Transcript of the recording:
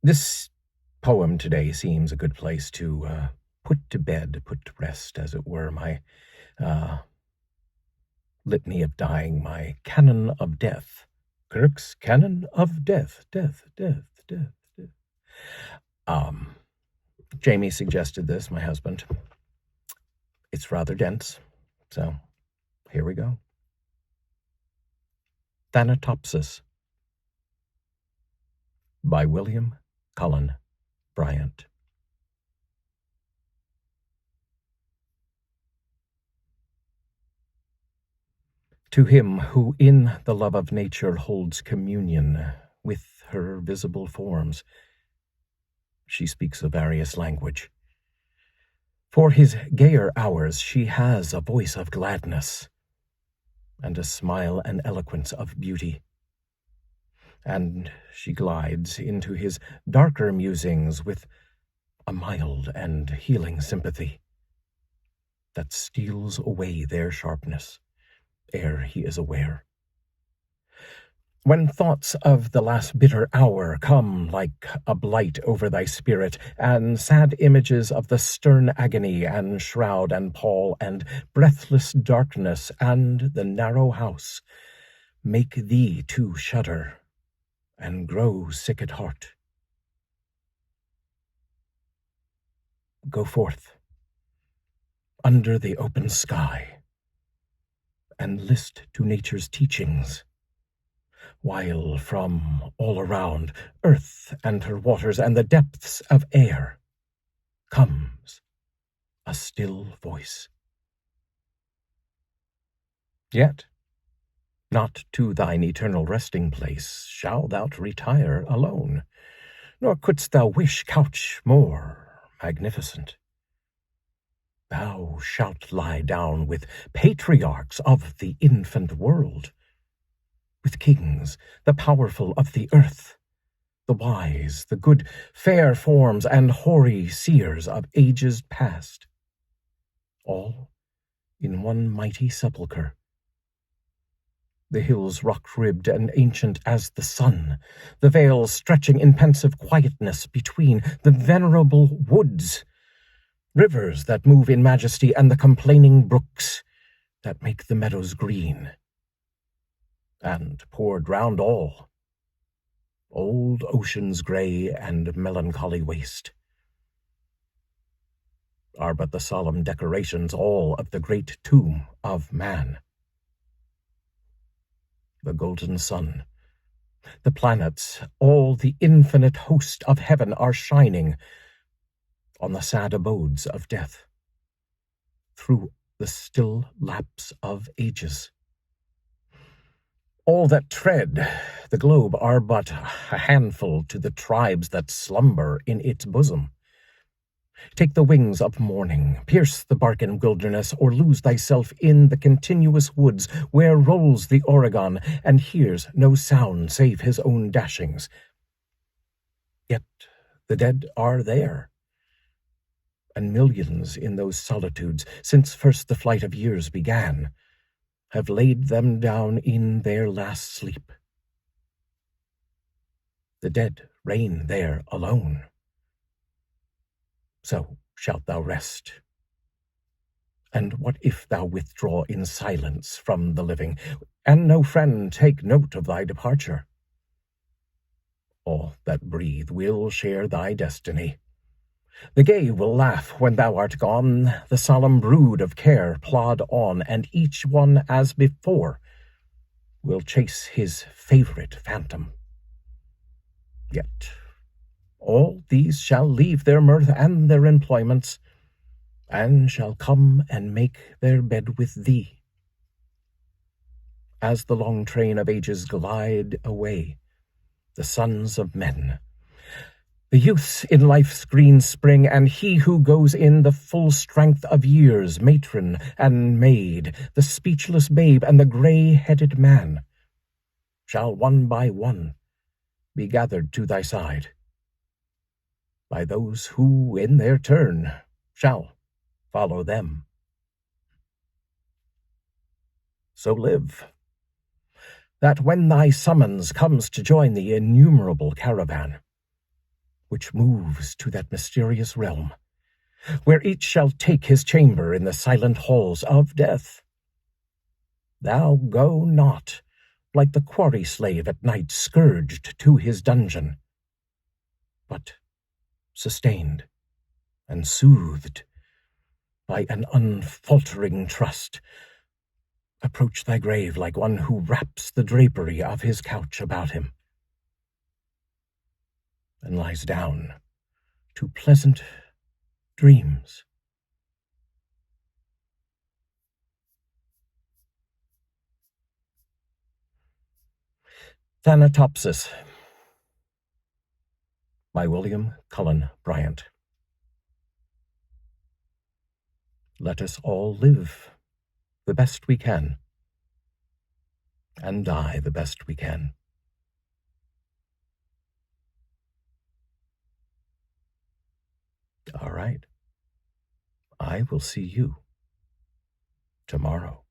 This poem today seems a good place to put to bed, put to rest, as it were, my uh, litany of dying, my canon of death. Kirk's canon of death, death, death, death, death. Jamie suggested this, my husband. It's rather dense, so here we go. Thanatopsis by William Cullen Bryant. To him who in the love of nature holds communion with her visible forms, she speaks a various language. For his gayer hours she has a voice of gladness, and a smile and eloquence of beauty. And she glides into his darker musings with a mild and healing sympathy that steals away their sharpness ere he is aware. When thoughts of the last bitter hour come like a blight over thy spirit, and sad images of the stern agony and shroud and pall and breathless darkness and the narrow house make thee to shudder and grow sick at heart, go forth under the open sky and list to nature's teachings, while from all around earth and her waters and the depths of air comes a still voice. Yet not to thine eternal resting place shalt thou retire alone, nor couldst thou wish couch more magnificent. Thou shalt lie down with patriarchs of the infant world, with kings, the powerful of the earth, the wise, the good, fair forms, and hoary seers of ages past, all in one mighty sepulchre. The hills rock-ribbed and ancient as the sun, the vales stretching in pensive quietness between the venerable woods, rivers that move in majesty, and the complaining brooks that make the meadows green. And poured round all, old ocean's grey and melancholy waste, are but the solemn decorations all of the great tomb of man. The golden sun, the planets, all the infinite host of heaven are shining on the sad abodes of death, through the still lapse of ages. All that tread the globe are but a handful to the tribes that slumber in its bosom. Take the wings of morning, pierce the Barcan wilderness, or lose thyself in the continuous woods where rolls the Oregon and hears no sound save his own dashings. Yet the dead are there, and millions in those solitudes, since first the flight of years began, have laid them down in their last sleep. The dead reign there alone. So shalt thou rest. And what if thou withdraw in silence from the living, and no friend take note of thy departure? All that breathe will share thy destiny. The gay will laugh when thou art gone, the solemn brood of care plod on, and each one, as before, will chase his favorite phantom. Yet all these shall leave their mirth and their employments, and shall come and make their bed with thee. As the long train of ages glide away, the sons of men, the youths in life's green spring, and he who goes in the full strength of years, matron and maid, the speechless babe and the gray-headed man, shall one by one be gathered to thy side by those who, in their turn, shall follow them. So live, that when thy summons comes to join the innumerable caravan, which moves to that mysterious realm, where each shall take his chamber in the silent halls of death. Thou go not, like the quarry slave at night scourged to his dungeon, but sustained and soothed by an unfaltering trust, approach thy grave like one who wraps the drapery of his couch about him, and lies down to pleasant dreams. Thanatopsis by William Cullen Bryant. Let us all live the best we can, and die the best we can. All right. I will see you tomorrow.